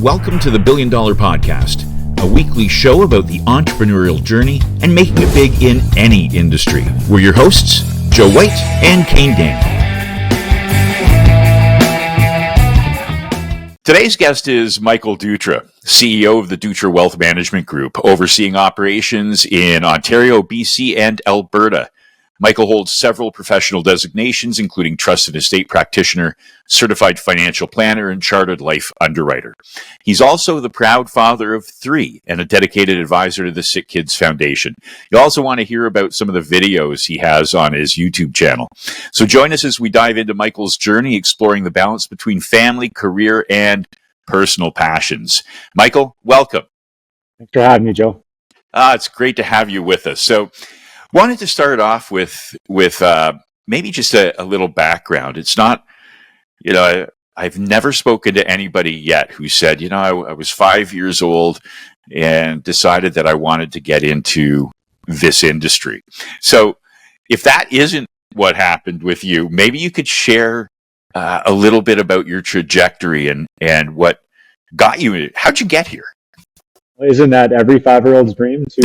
welcome to the $1 Billion Podcast, a weekly show about the entrepreneurial journey and making it big in any industry. We're your hosts, Joe White and Kane Daniel. Today's guest is Michael Dutra, CEO of the Dutra Wealth Management Group, overseeing operations in Ontario, BC, and Alberta. Michael holds several professional designations, including Trusted Estate Practitioner, Certified Financial Planner, and Chartered Life Underwriter. He's also the proud father of 3 and a dedicated advisor to the Sick Kids Foundation. You'll also want to hear about some of the videos he has on his YouTube channel. So join us as we dive into Michael's journey, exploring the balance between family, career, and personal passions. Michael, welcome. Thanks for having me, Joe. It's great to have you with us. So, wanted to start off with maybe just a little background. It's not, I've never spoken to anybody yet who said, I was 5 years old and decided that I wanted to get into this industry. So if that isn't what happened with you, maybe you could share a little bit about your trajectory and what got you. How'd you get here? Isn't that every 5-year-old's dream to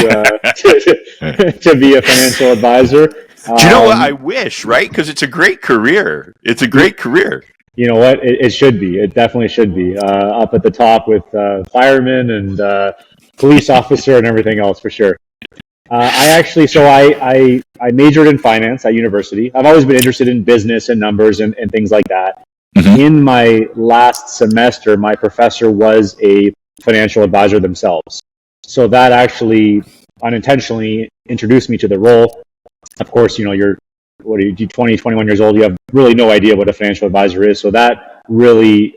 be a financial advisor? Do you know what? I wish, right? Because it's a great career. It's a great career. You know what? It should be. It definitely should be. Up at the top with firemen and police officer and everything else for sure. I majored in finance at university. I've always been interested in business and numbers and things like that. Mm-hmm. In my last semester, my professor was a financial advisor themselves. So that actually unintentionally introduced me to the role. Of course, you're 20, 21 years old, you have really no idea what a financial advisor is. So that really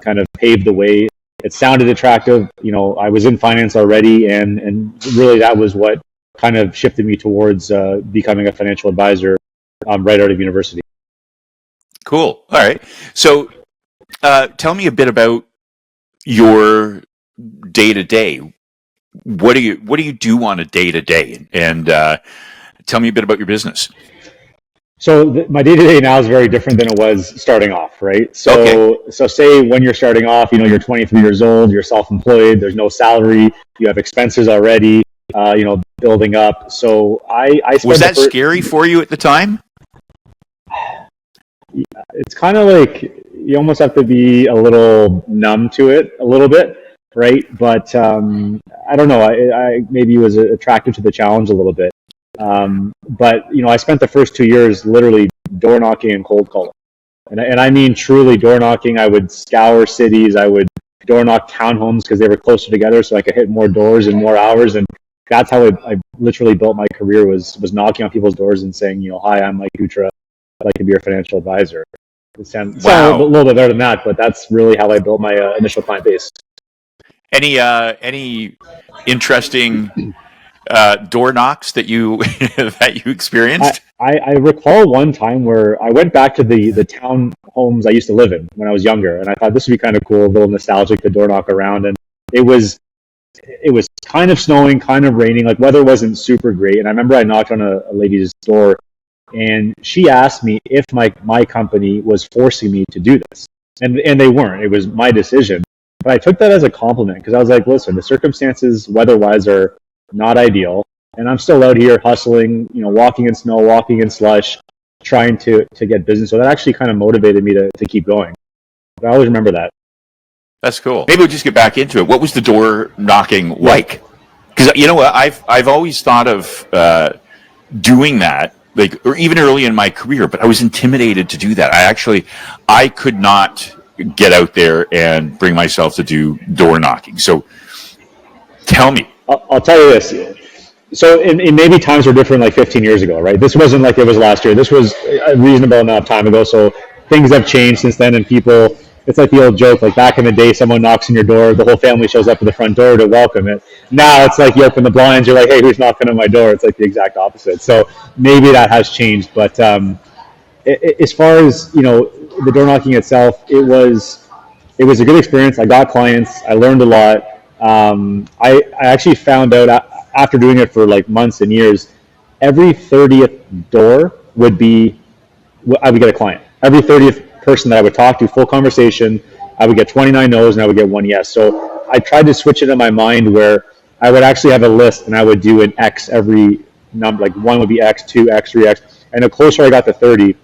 kind of paved the way. It sounded attractive. I was in finance already, and really that was what kind of shifted me towards becoming a financial advisor right out of university. Cool. All right. So tell me a bit about your day-to-day. What do you do on a day-to-day? And tell me a bit about your business. So my day-to-day now is very different than it was starting off, right? So say when you're starting off, you're 23 years old, you're self-employed, there's no salary, you have expenses already, building up. So was that scary for you at the time? It's kind of like you almost have to be a little numb to it a little bit. Right. But I don't know. I maybe was attracted to the challenge a little bit. But, I spent the first 2 years literally door knocking and cold calling. And I mean truly door knocking. I would scour cities. I would door knock townhomes because they were closer together so I could hit more doors in more hours. And that's how I literally built my career was knocking on people's doors and saying, hi, I'm Mike Dutra. I'd like to be your financial advisor. It sounds a little bit better than that, but that's really how I built my initial client base. Any interesting door knocks that you experienced? I recall one time where I went back to the town homes I used to live in when I was younger, and I thought this would be kind of cool, a little nostalgic to door knock around. And it was kind of snowing, kind of raining, like weather wasn't super great. And I remember I knocked on a lady's door, and she asked me if my company was forcing me to do this, and they weren't. It was my decision. But I took that as a compliment because I was like, listen, the circumstances weather-wise are not ideal. And I'm still out here hustling, walking in snow, walking in slush, trying to get business. So that actually kind of motivated me to keep going. But I always remember that. That's cool. Maybe we'll just get back into it. What was the door knocking like? Because you know what, I've always thought of doing that, or even early in my career, but I was intimidated to do that. I could not get out there and bring myself to do door knocking. So tell me. I'll tell you this. So in maybe times were different like 15 years ago, right? This wasn't like it was last year. This was a reasonable amount of time ago. So things have changed since then, and people, it's like the old joke, like back in the day, someone knocks on your door, the whole family shows up at the front door to welcome it. Now it's like you open the blinds, you're like, hey, who's knocking on my door? It's like the exact opposite. So maybe that has changed. But as far as, the door knocking itself, it was a good experience. I got clients. I learned a lot. I actually found out after doing it for like months and years, every 30th door I would get a client. Every 30th person that I would talk to, full conversation, I would get 29 no's and I would get 1 yes. So I tried to switch it in my mind where I would actually have a list and I would do an X every number, like 1 would be X, 2, X, 3, X. And the closer I got to 30,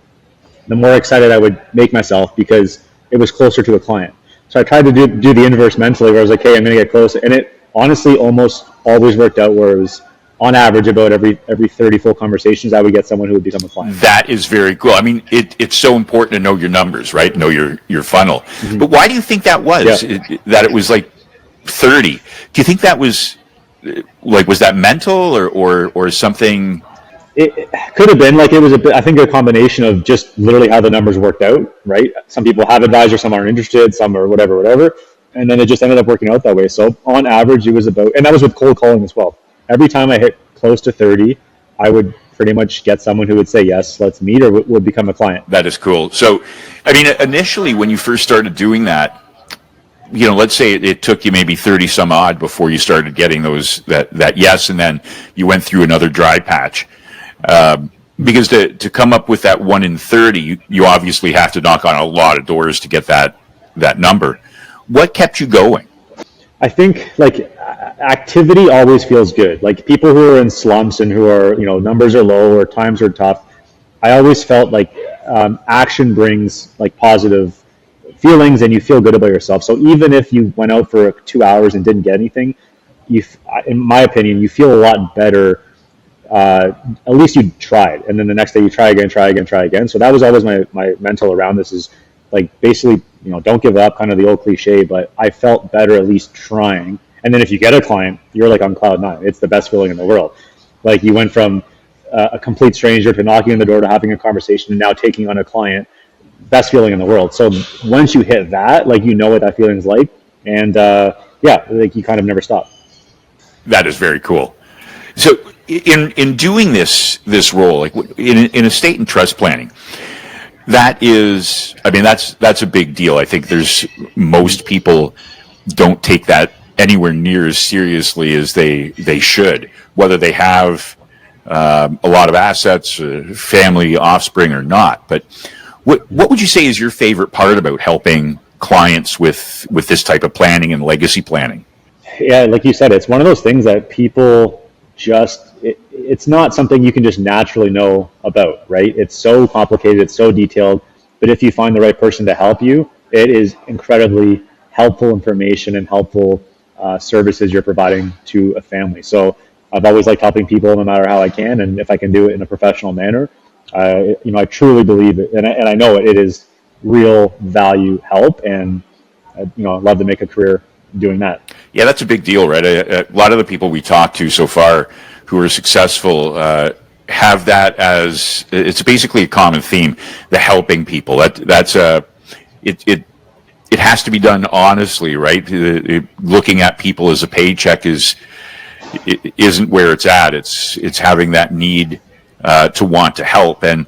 the more excited I would make myself because it was closer to a client. So I tried to do the inverse mentally where I was like, hey, I'm going to get closer. And it honestly almost always worked out where it was on average about every 30 full conversations, I would get someone who would become a client. That is very cool. I mean, it's so important to know your numbers, right? Know your funnel. Mm-hmm. But why do you think that was? Yeah. That it was like 30? Do you think that was like, was that mental or something? It could have been like, it was I think a combination of just literally how the numbers worked out, right? Some people have advisors, some aren't interested, some are whatever. And then it just ended up working out that way. So on average, it was about, and that was with cold calling as well. Every time I hit close to 30, I would pretty much get someone who would say, yes, let's meet, or would become a client. That is cool. So, I mean, initially when you first started doing that, you know, let's say it took you maybe 30 some odd before you started getting that yes, and then you went through another dry patch. Because to come up with that 1 in 30, you obviously have to knock on a lot of doors to get that number. What kept you going? I think like activity always feels good. Like people who are in slumps and who are, you know, numbers are low or times are tough, I always felt like action brings like positive feelings and you feel good about yourself. So even if you went out for 2 hours and didn't get anything, in my opinion, you feel a lot better. At least you tried, and then the next day you try again. So that was always my mental around this, is like basically, you know, don't give up, kind of the old cliche, but I felt better at least trying. And then if you get a client, you're like on cloud nine. It's the best feeling in the world. Like you went from a complete stranger to knocking on the door to having a conversation and now taking on a client. Best feeling in the world. So once you hit that, like, you know what that feeling's like, and yeah, like you kind of never stop. That is very cool. So in doing this role, like in estate and trust planning, that is, I mean, that's a big deal. I think most people don't take that anywhere near as seriously as they should, whether they have a lot of assets, family, offspring, or not. But what would you say is your favorite part about helping clients with this type of planning and legacy planning? Yeah, like you said, it's one of those things that people it's not something you can just naturally know about, right? It's so complicated, it's so detailed, but if you find the right person to help you, it is incredibly helpful information and helpful services you're providing to a family. So I've always liked helping people no matter how I can, and if I can do it in a professional manner, you know, I truly believe it, and I know it is real value help, and you know, I'd love to make a career doing that. Yeah, that's a big deal, right? A lot of the people we talked to so far who are successful have that as, it's basically a common theme, the helping people. It has to be done honestly, right? Looking at people as a paycheck isn't where it's at. It's having that need to want to help. And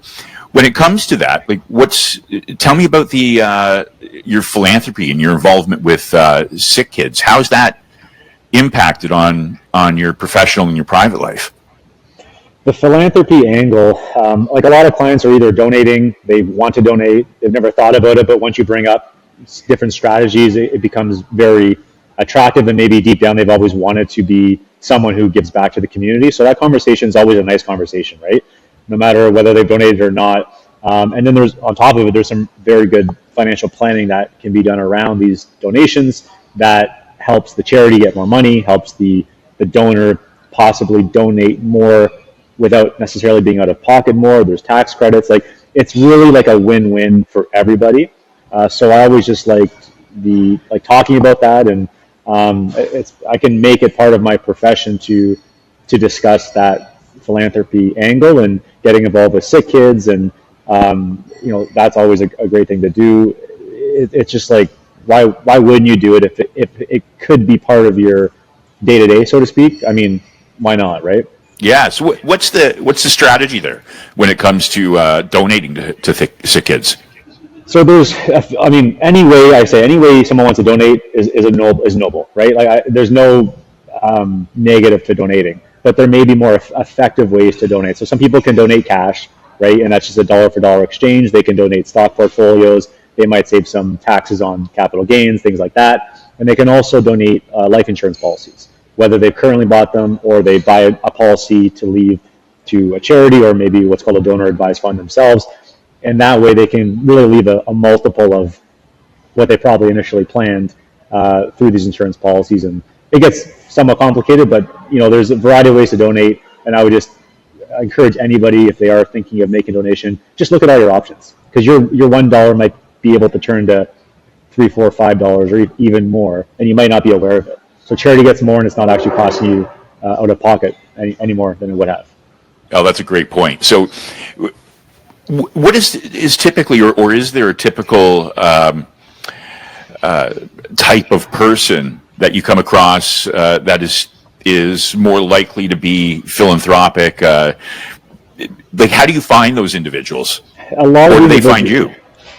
when it comes to that, like, tell me about your philanthropy and your involvement with sick kids. How's that impacted on your professional and your private life? The philanthropy angle, like a lot of clients are either donating, they want to donate, they've never thought about it, but once you bring up different strategies, it becomes very attractive, and maybe deep down they've always wanted to be someone who gives back to the community. So that conversation is always a nice conversation, right? No matter whether they've donated or not. And then on top of it, there's some very good financial planning that can be done around these donations that helps the charity get more money, helps the donor possibly donate more without necessarily being out of pocket more. There's tax credits. Like, it's really like a win-win for everybody. So I always just liked talking about that, and I can make it part of my profession to discuss that philanthropy angle and getting involved with sick kids, and you know, that's always a great thing to do. It's just like, why wouldn't you do it if it could be part of your day-to-day, so to speak? I mean, why not, right? Yeah. So what's the strategy there when it comes to donating to sick kids? So there's, I mean, any way someone wants to donate is noble, right? Like, there's no negative to donating, but there may be more effective ways to donate. So some people can donate cash, right? And that's just a dollar for dollar exchange. They can donate stock portfolios. they might save some taxes on capital gains, things like that. And they can also donate life insurance policies, whether they've currently bought them or they buy a policy to leave to a charity or maybe what's called a donor advised fund themselves. And that way they can really leave a multiple of what they probably initially planned through these insurance policies. And it gets somewhat complicated, but there's a variety of ways to donate. And I would just encourage anybody, if they are thinking of making a donation, just look at all your options, because your $1 might be able to turn to $3, $4, $5 or even more, and you might not be aware of it. So charity gets more, and it's not actually costing you out of pocket any more than it would have. Oh, that's a great point. So, what is typically, or is there a typical type of person that you come across that is more likely to be philanthropic? Like, how do you find those individuals? Or do they find you?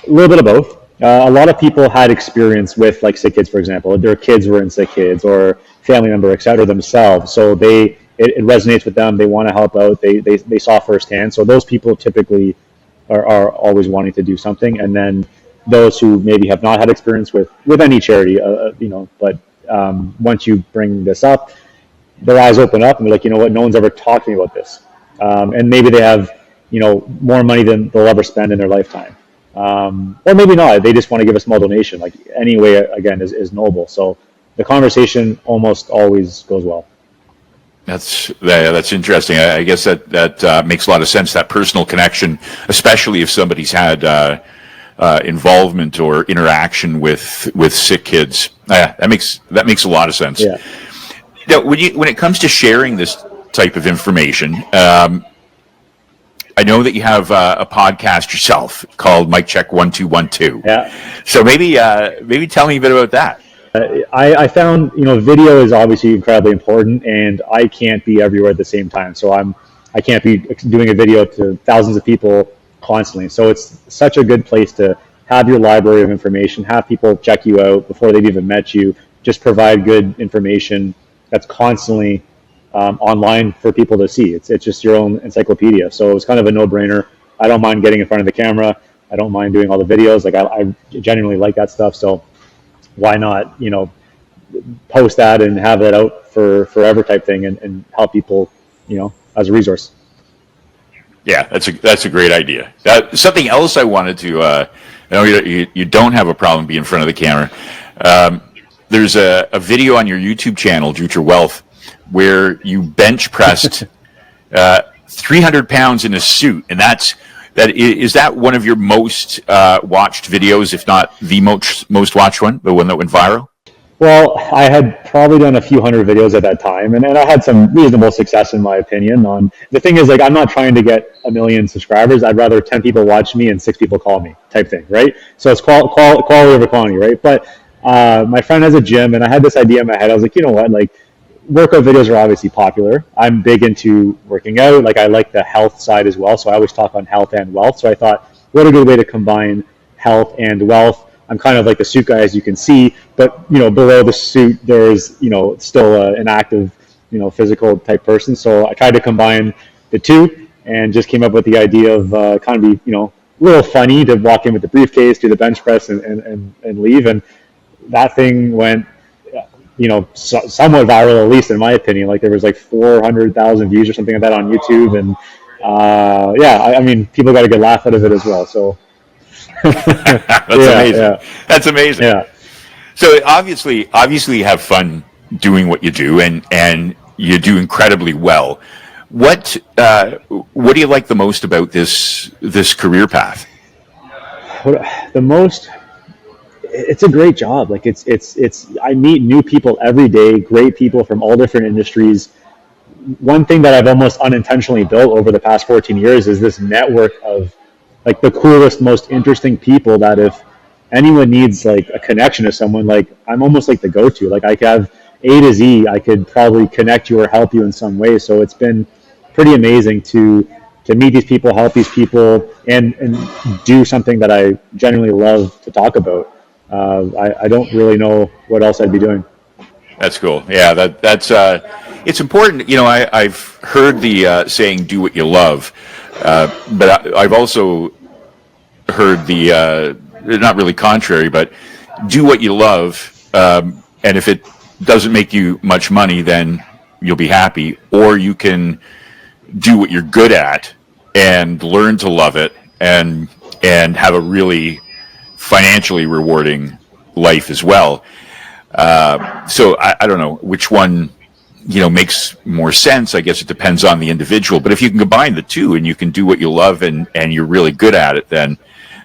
A little bit of both. A lot of people had experience with, like, sick kids, for example. Their kids were in sick kids or family member, et cetera, themselves. So it resonates with them. They want to help out. They saw firsthand. So those people typically are always wanting to do something. And then those who maybe have not had experience with any charity, but once you bring this up, their eyes open up and they're like, you know what, no one's ever talked to me about this. And maybe they have, more money than they'll ever spend in their lifetime. Or maybe not. They just want to give a small donation. Like, any way, again, is noble. So the conversation almost always goes well. That's interesting. I guess that makes a lot of sense. That personal connection, especially if somebody's had involvement or interaction with sick kids. That makes a lot of sense. Yeah. Now, when it comes to sharing this type of information, I know that you have a podcast yourself called Mic Check 1212. Yeah. So maybe tell me a bit about that. I found, video is obviously incredibly important, and I can't be everywhere at the same time. So I can't be doing a video to thousands of people constantly. So it's such a good place to have your library of information, have people check you out before they've even met you, just provide good information that's constantly online for people to see. It's just your own encyclopedia. So it's kind of a no-brainer. I don't mind getting in front of the camera. I don't mind doing all the videos. Like, I genuinely like that stuff. So why not, post that and have that out for forever type thing and help people, as a resource. Yeah, that's a great idea. Something else I wanted to, I know you don't have a problem being in front of the camera. There's a video on your YouTube channel, Dutra Wealth, where you bench pressed 300 pounds in a suit, and is that one of your most watched videos, if not the most watched one, the one that went viral? Well, I had probably done a few hundred videos at that time, and I had some reasonable success, in my opinion. The thing is, like, I'm not trying to get 1 million subscribers. I'd rather 10 people watch me and 6 people call me, type thing, right? So it's quality over quantity, right? But my friend has a gym, and I had this idea in my head. I was like, you know what, like, workout videos are obviously popular. I'm big into working out. Like, I like the health side as well. So I always talk on health and wealth. So I thought, what a good way to combine health and wealth. I'm kind of like the suit guy, as you can see, but below the suit, there's still an active, physical type person. So I tried to combine the two and just came up with the idea of kind of be, a little funny to walk in with the briefcase, do the bench press, and leave. And that thing went, somewhat viral, at least in my opinion. Like, there was like 400,000 views or something like that on YouTube, and I mean, people got a good laugh out of it as well. So that's amazing. Yeah. That's amazing. Yeah. So obviously you have fun doing what you do, and you do incredibly well. What do you like the most about this career path? The most. It's a great job. Like, it's I meet new people every day, great people from all different industries. One thing that I've almost unintentionally built over the past 14 years is this network of, like, the coolest, most interesting people that if anyone needs, like, a connection to someone, like, I'm almost like the go-to. Like, I have A to Z, I could probably connect you or help you in some way. So it's been pretty amazing to meet these people, help these people, and do something that I genuinely love to talk about. I don't really know what else I'd be doing. That's cool. Yeah, that's it's important. I've heard the saying "do what you love," but I've also heard the not really contrary, but do what you love, and if it doesn't make you much money, then you'll be happy. Or you can do what you're good at and learn to love it, and have a really financially rewarding life as well. So I don't know which one makes more sense. I guess it depends on the individual. But if you can combine the two and you can do what you love and you're really good at it, then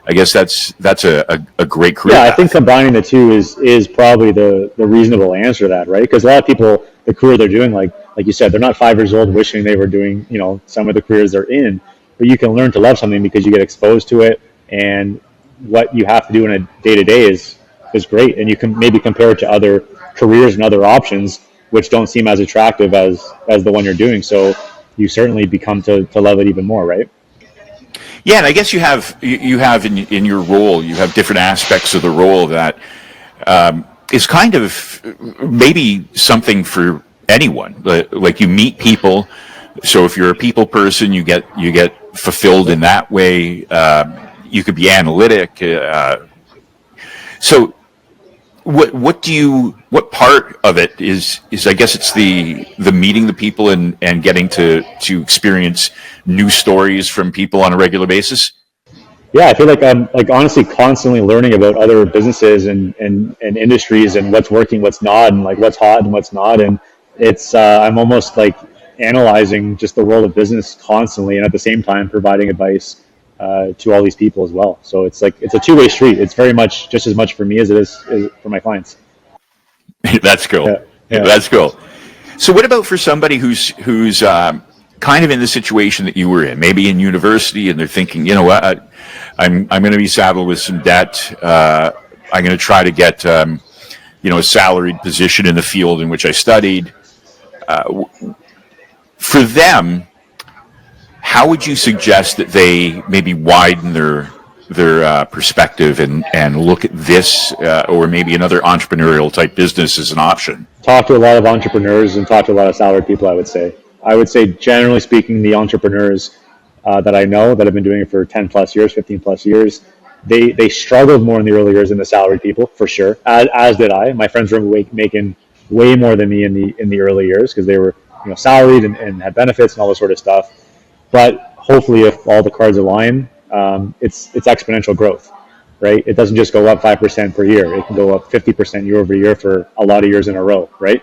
I guess that's a great career path. I think combining the two is probably the reasonable answer to that, right? Because a lot of people, the career they're doing, like you said, they're not 5 years old wishing they were doing some of the careers they're in, but you can learn to love something because you get exposed to it, and what you have to do in a day-to-day is great, and you can maybe compare it to other careers and other options which don't seem as attractive as the one you're doing. So you certainly become to love it even more, right? Yeah, and I guess you have in your role, you have different aspects of the role that is kind of maybe something for anyone. Like you meet people, so if you're a people person, you get fulfilled in that way. You could be analytic. So what part of it is I guess it's the meeting the people and getting to experience new stories from people on a regular basis? Yeah, I feel like I'm honestly constantly learning about other businesses and industries and what's working, what's not, and like what's hot and what's not. And it's I'm almost like analyzing just the world of business constantly, and at the same time providing advice to all these people as well. So it's a two-way street. It's very much just as much for me as it is for my clients. That's cool. Yeah. That's cool. So what about for somebody who's kind of in the situation that you were in, maybe in university, and they're thinking, you know what, I'm going to be saddled with some debt. I'm going to try to get a salaried position in the field in which I studied. For them, how would you suggest that they maybe widen their perspective and look at this or maybe another entrepreneurial type business as an option? Talk to a lot of entrepreneurs and talk to a lot of salaried people, I would say generally speaking, the entrepreneurs that I know that have been doing it for 10 plus years, 15 plus years, they struggled more in the early years than the salaried people, for sure, as did I. My friends were making way more than me in the early years because they were salaried and had benefits and all this sort of stuff. But hopefully, if all the cards align, it's exponential growth, right? It doesn't just go up 5% per year. It can go up 50% year over year for a lot of years in a row, right?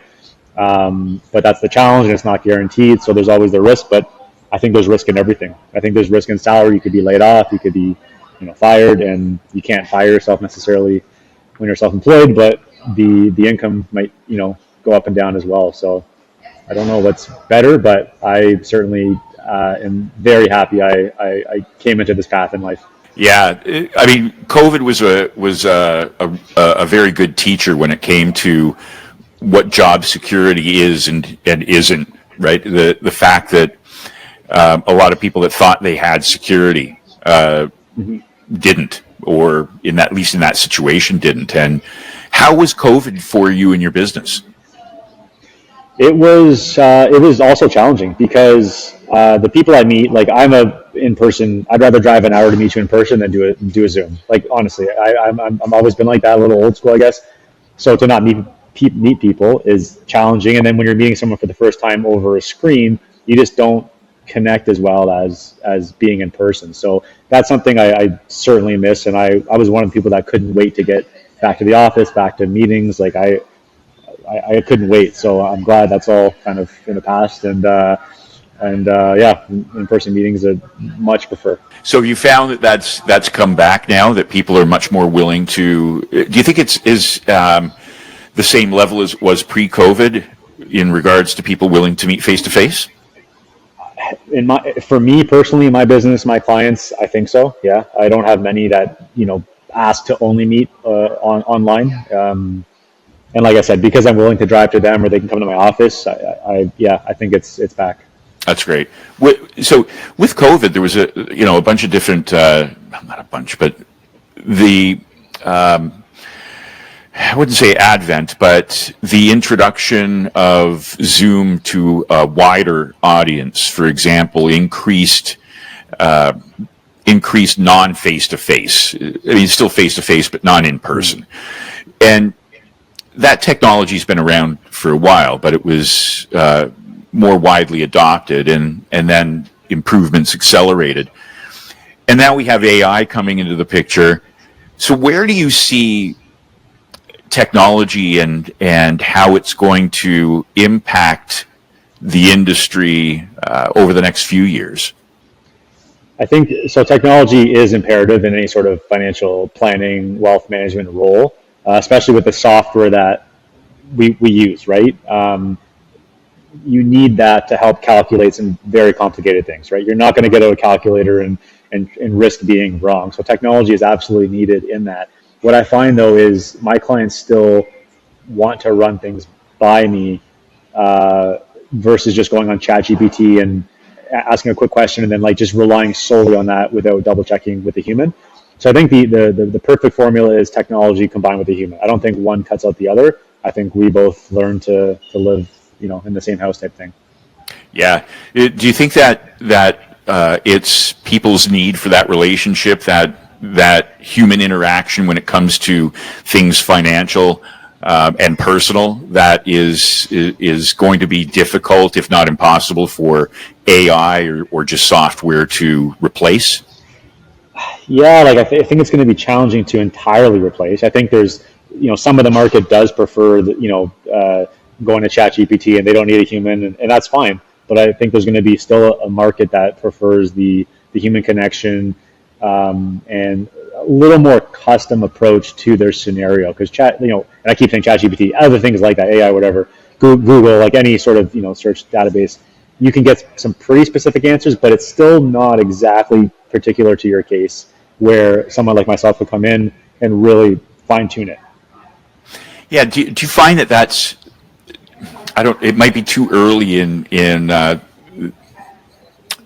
But that's the challenge, and it's not guaranteed. So there's always the risk, but I think there's risk in everything. I think there's risk in salary. You could be laid off, you could be fired, and you can't fire yourself necessarily when you're self-employed, but the income might go up and down as well. So I don't know what's better, but I certainly am very happy I came into this path in life. Yeah, I mean, COVID was a very good teacher when it came to what job security is and isn't, right? The fact that a lot of people that thought they had security didn't, or at least in that situation didn't. And how was COVID for you in your business? It was also challenging because the people I meet, like I'm in person. I'd rather drive an hour to meet you in person than do a Zoom. Like honestly, I'm always been like that, a little old school, I guess. So to not meet people is challenging, and then when you're meeting someone for the first time over a screen, you just don't connect as well as being in person. So that's something I certainly miss, and I was one of the people that couldn't wait to get back to the office, back to meetings. Like I couldn't wait. So I'm glad that's all kind of in the past, and yeah, in-person meetings I much prefer. So you found that that's come back now, that people are much more willing to. Do you think is the same level as was pre-COVID in regards to people willing to meet face to face? For me personally, my business, my clients, I think so. Yeah, I don't have many that ask to only meet online. And like I said, because I'm willing to drive to them or they can come to my office, I think it's back. That's great. So with COVID, there was a bunch of different, not a bunch, but the, I wouldn't say advent, but the introduction of Zoom to a wider audience, for example, increased increased non-face-to-face. I mean, still face-to-face, but not in person. And that technology's been around for a while, but it was more widely adopted, and then improvements accelerated. And now we have AI coming into the picture. So where do you see technology and how it's going to impact the industry over the next few years? I think so. Technology is imperative in any sort of financial planning, wealth management role, especially with the software that we use, right? You need that to help calculate some very complicated things, right? You're not going to get out a calculator and risk being wrong. So technology is absolutely needed in that. What I find though is my clients still want to run things by me versus just going on ChatGPT and asking a quick question and then like just relying solely on that without double checking with a human. So I think the perfect formula is technology combined with a human. I don't think one cuts out the other. I think we both learn to live, in the same house type thing. Yeah. Do you think that it's people's need for that relationship, that human interaction when it comes to things financial and personal, that is going to be difficult, if not impossible, for AI or just software to replace? Yeah, like I think it's going to be challenging to entirely replace. I think there's, some of the market does prefer, going to ChatGPT and they don't need a human, and that's fine. But I think there's going to be still a market that prefers the human connection and a little more custom approach to their scenario. Because and I keep saying ChatGPT, other things like that, AI, whatever, Google, like any sort of search database, you can get some pretty specific answers, but it's still not exactly particular to your case, where someone like myself would come in and really fine tune it. Yeah. Do you find that's it might be too early in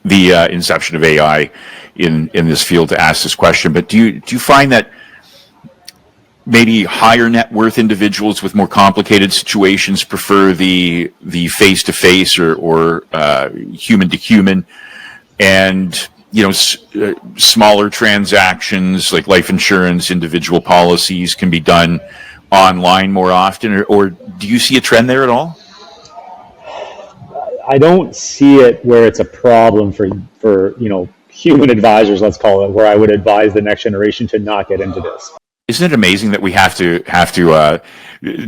the inception of AI in this field to ask this question, but do you find that maybe higher net worth individuals with more complicated situations prefer the face-to-face or human to human, and smaller transactions like life insurance, individual policies can be done online more often, or do you see a trend there at all? I don't see it where it's a problem for human advisors, let's call it, where I would advise the next generation to not get into this. Isn't it amazing that we have to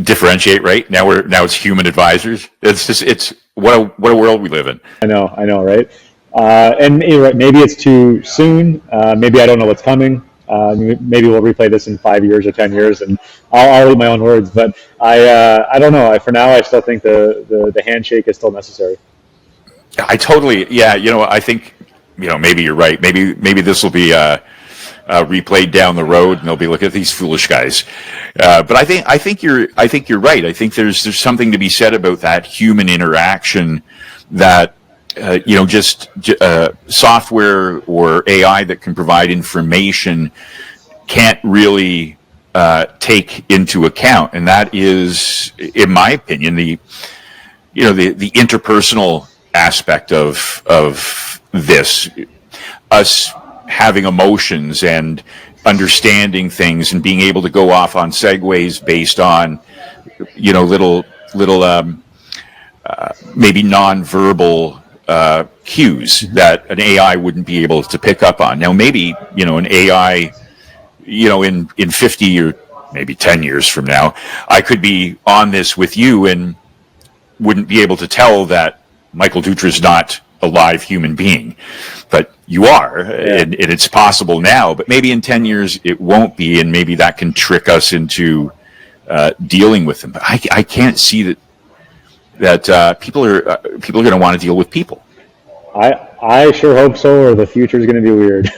differentiate, right? Now it's human advisors. It's what a world we live in. I know, right? And maybe it's too soon. Maybe I don't know what's coming. Maybe we'll replay this in 5 years or 10 years, and I'll eat my own words. But I don't know. For now, I still think the handshake is still necessary. I totally, yeah. I think, maybe you're right. Maybe this will be replayed down the road, and they'll be looking at these foolish guys. But I think you're right. I think there's something to be said about that human interaction that. Just software or AI that can provide information can't really take into account, and that is, in my opinion, the interpersonal aspect of this, us having emotions and understanding things and being able to go off on segues based on little maybe nonverbal cues that an AI wouldn't be able to pick up on. Now, maybe, an AI, in 50 or maybe 10 years from now, I could be on this with you and wouldn't be able to tell that Michael Dutra is not a live human being. But you are, yeah. and it's possible now, but maybe in 10 years it won't be, and maybe that can trick us into dealing with them. But I can't see that people are going to want to deal with people. I sure hope so, or the future is going to be weird.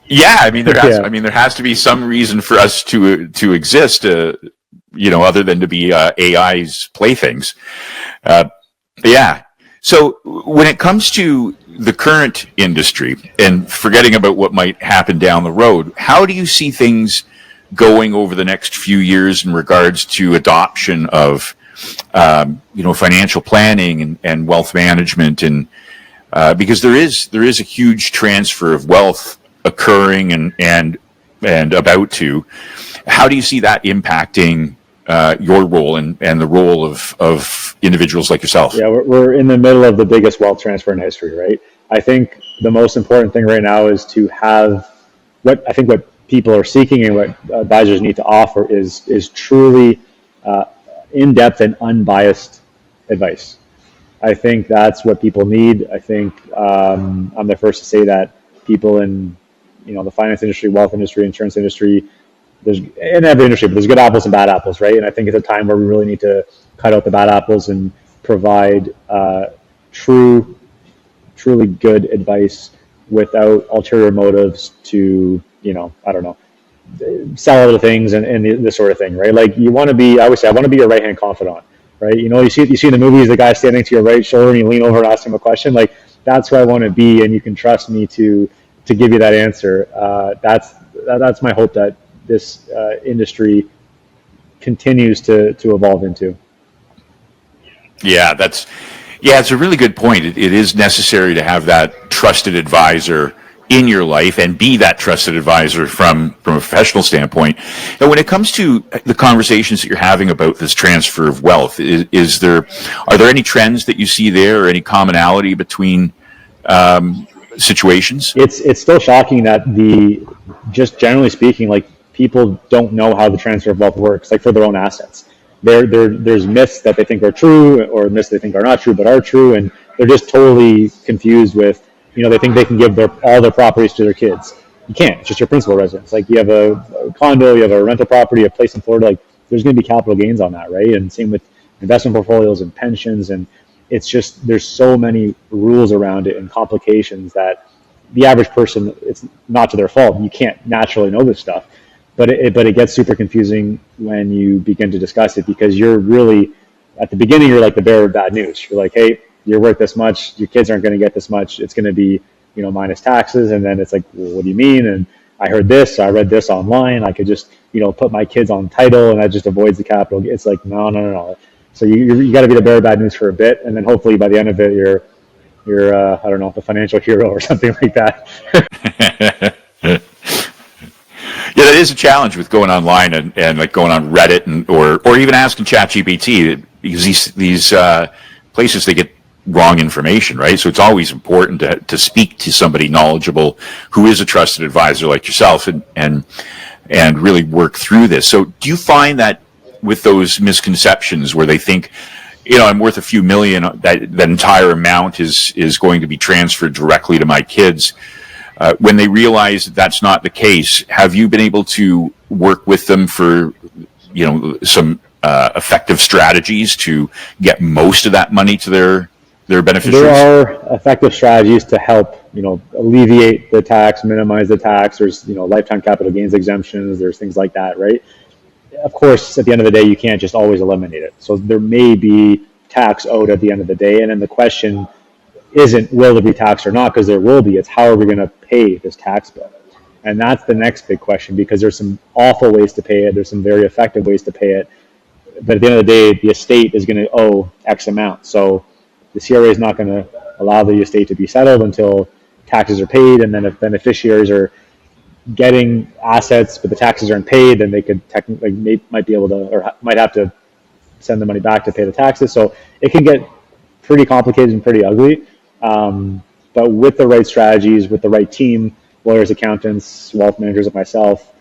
Yeah, there has to be some reason for us to exist, other than to be AI's playthings. Yeah. So when it comes to the current industry, and forgetting about what might happen down the road, how do you see things going over the next few years in regards to adoption of financial planning and wealth management, and because there is a huge transfer of wealth occurring and about to. How do you see that impacting your role and the role of individuals like yourself? Yeah, we're in the middle of the biggest wealth transfer in history, right? I think the most important thing right now is to have what people are seeking and what advisors need to offer is truly in-depth and unbiased advice. I think that's what people need. I think I'm the first to say that people in the finance industry, wealth industry, insurance industry, there's in every industry, but there's good apples and bad apples, right? And I think it's a time where we really need to cut out the bad apples and provide truly good advice without ulterior motives to, I don't know, sell other things and this sort of thing, right? Like I always say, I want to be your right-hand confidant, right? You see in the movies, the guy standing to your right shoulder and you lean over and ask him a question. Like that's who I want to be, and you can trust me to give you that answer. That's my hope that this industry continues to evolve into. Yeah, it's a really good point. It is necessary to have that trusted advisor in your life and be that trusted advisor from a professional standpoint. And when it comes to the conversations that you're having about this transfer of wealth, are there any trends that you see there or any commonality between situations? It's still shocking that just generally speaking, like people don't know how the transfer of wealth works, like for their own assets. There's myths that they think are true or myths they think are not true but are true, and they're just totally confused with, they think they can give all their properties to their kids. You can't. It's just your principal residence. Like you have a condo, you have a rental property, a place in Florida, like there's going to be capital gains on that, right? And same with investment portfolios and pensions, and it's just there's so many rules around it and complications that the average person, it's not to their fault. You can't naturally know this stuff. But it gets super confusing when you begin to discuss it, because you're really, at the beginning, you're like the bearer of bad news. You're like, hey, you're worth this much. Your kids aren't going to get this much. It's going to be, minus taxes. And then it's like, well, what do you mean? And I heard this. I read this online. I could just, put my kids on title, and that just avoids the capital. It's like, no. So you got to be the bearer of bad news for a bit, and then hopefully by the end of it, you're I don't know, the financial hero or something like that. Yeah, that is a challenge with going online and like going on Reddit or even asking ChatGPT, because these places, they get wrong information, right? So it's always important to speak to somebody knowledgeable who is a trusted advisor like yourself and really work through this. So do you find that with those misconceptions where they think, I'm worth a few million, that entire amount is going to be transferred directly to my kids, when they realize that's not the case, have you been able to work with them for, some effective strategies to get most of that money to their beneficiaries? There are effective strategies to help, alleviate the tax, minimize the tax. There's, lifetime capital gains exemptions. There's things like that, right? Of course, at the end of the day, you can't just always eliminate it. So there may be tax owed at the end of the day. And then the question isn't will there be tax or not, because there will be. It's how are we going to pay this tax bill? And that's the next big question, because there's some awful ways to pay it. There's some very effective ways to pay it. But at the end of the day, the estate is going to owe X amount. So the CRA is not going to allow the estate to be settled until taxes are paid. And then if beneficiaries are getting assets but the taxes aren't paid, then they could technically might be able to, or might have to send the money back to pay the taxes. So it can get pretty complicated and pretty ugly. But with the right strategies, with the right team, lawyers, accountants, wealth managers, like myself,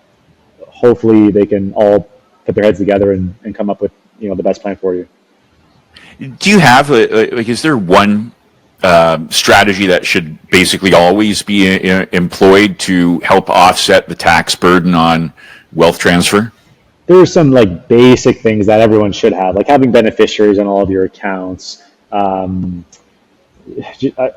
hopefully they can all put their heads together and come up with the best plan for you. Do you have is there one strategy that should basically always be employed to help offset the tax burden on wealth transfer? There's some basic things that everyone should have, like having beneficiaries on all of your accounts,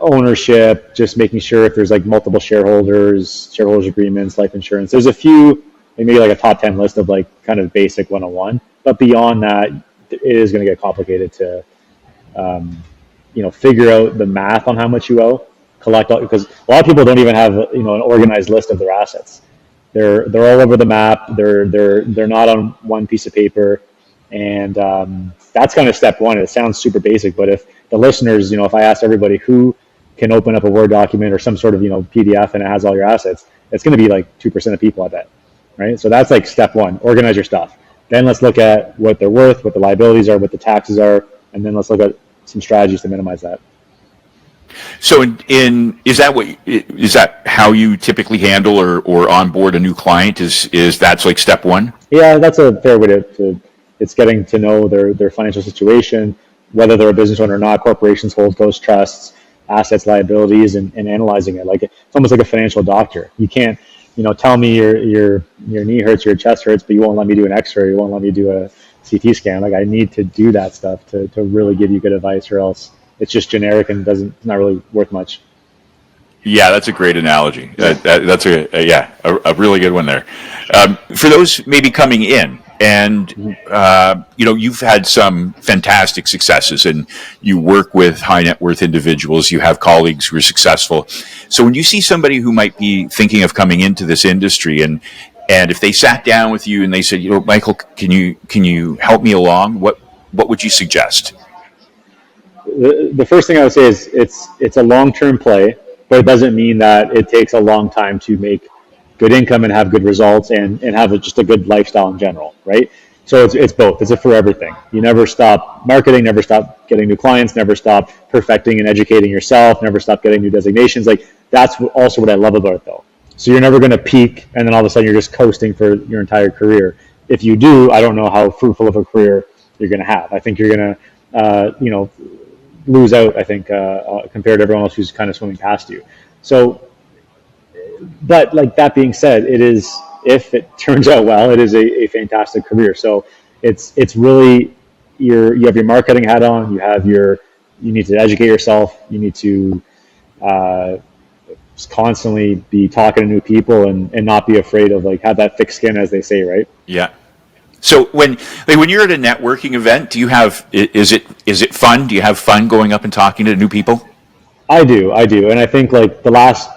ownership, just making sure if there's multiple shareholders agreements, life insurance. There's a few, maybe a top 10 list of kind of basic 101. But beyond that, it is going to get complicated to figure out the math on how much you owe, collect all, because a lot of people don't even have an organized list of their assets. They're all over the map. They're not on one piece of paper, and that's kind of step one. It sounds super basic, but if the listeners, if I asked everybody who can open up a Word document or some sort of, PDF, and it has all your assets, it's going to be like 2% of people, I bet, right? So that's like step one, organize your stuff. Then let's look at what they're worth, what the liabilities are, what the taxes are, and then let's look at some strategies to minimize that. So is that how you typically handle or onboard a new client? Is that's like step one? Yeah, that's a fair way to it's getting to know their financial situation, whether they're a business owner or not, corporations, holdcos, trusts, assets, liabilities, and analyzing it. Like it's almost like a financial doctor. You can't, tell me your knee hurts, your chest hurts, but you won't let me do an X-ray, you won't let me do a CT scan. Like I need to do that stuff to really give you good advice, or else it's just generic and it's not really worth much. Yeah, that's a great analogy. That's a really good one there. For those maybe coming in, and you've had some fantastic successes, and you work with high net worth individuals. You have colleagues who are successful. So when you see somebody who might be thinking of coming into this industry, and if they sat down with you and they said, Michael, can you help me along? What would you suggest? The first thing I would say is it's a long-term play, but it doesn't mean that it takes a long time to make good income and have good results and have just a good lifestyle in general, right? So it's both. It's for everything. You never stop marketing, never stop getting new clients, never stop perfecting and educating yourself, never stop getting new designations. Like that's also what I love about it, though. So you're never going to peak and then all of a sudden you're just coasting for your entire career. If you do, I don't know how fruitful of a career you're going to have. I think you're going to, lose out, I think, compared to everyone else who's kind of swimming past you. So, but like that being said, it is, if it turns out well, it is a fantastic career. So it's really, you have your marketing hat on, you need to educate yourself, you need to constantly be talking to new people and not be afraid of have that thick skin, as they say, right? Yeah. So when you're at a networking event, is it fun? Do you have fun going up and talking to new people? I do. And I think the last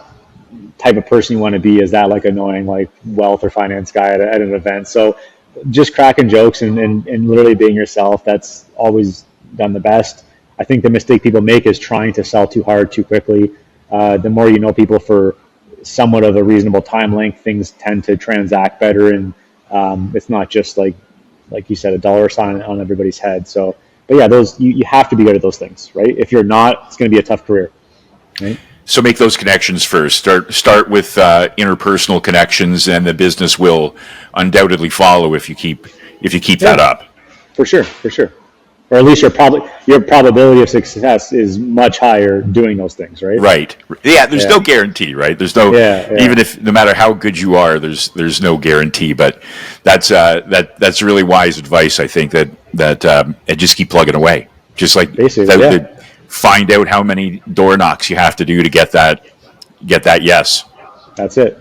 type of person you want to be is that annoying wealth or finance guy at an event. So just cracking jokes and literally being yourself, that's always done the best. I think the mistake people make is trying to sell too hard too quickly. The more you know people for somewhat of a reasonable time length, things tend to transact better, and it's not just like you said, a dollar sign on everybody's head. So, but yeah, those you have to be good at those things, right? If you're not, it's going to be a tough career, right? So make those connections first. Start with interpersonal connections, and the business will undoubtedly follow if you keep that up. For sure. Or at least your probability of success is much higher doing those things, right? Right. Yeah. There's no guarantee, right? There's no even if no matter how good you are, there's no guarantee. But that's really wise advice. I think that and just keep plugging away. Just like find out how many door knocks you have to do to get that yes. That's it.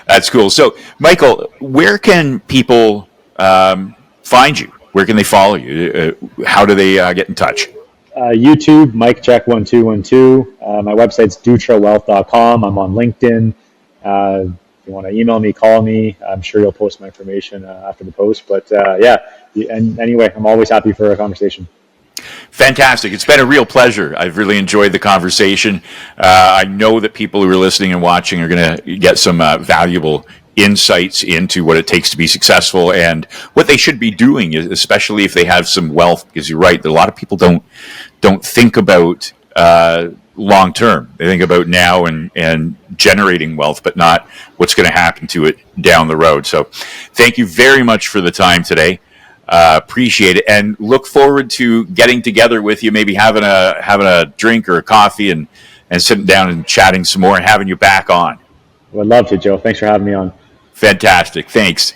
That's cool. So, Michael, where can people find you? Where can they follow you? How do they get in touch? YouTube, Mike Check 1212. My website's dutrawealth.com. I'm on LinkedIn. If you want to email me, call me. I'm sure you'll post my information after the post. But and anyway, I'm always happy for a conversation. Fantastic. It's been a real pleasure. I've really enjoyed the conversation. I know that people who are listening and watching are going to get some valuable insights into what it takes to be successful and what they should be doing, especially if they have some wealth, because you're right, that a lot of people don't think about long term. They think about now and generating wealth, but not what's going to happen to it down the road. So thank you very much for the time today. Appreciate it, and look forward to getting together with you, maybe having a drink or a coffee and sitting down and chatting some more and having you back on. Would love to, Joe. Thanks for having me on. Fantastic. Thanks.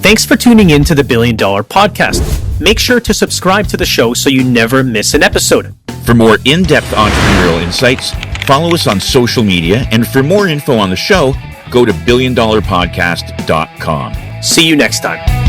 Thanks for tuning in to the $1 Billion Podcast. Make sure to subscribe to the show so you never miss an episode. For more in-depth entrepreneurial insights, follow us on social media, and for more info on the show, go to $1billiondollarpodcast.com. See you next time.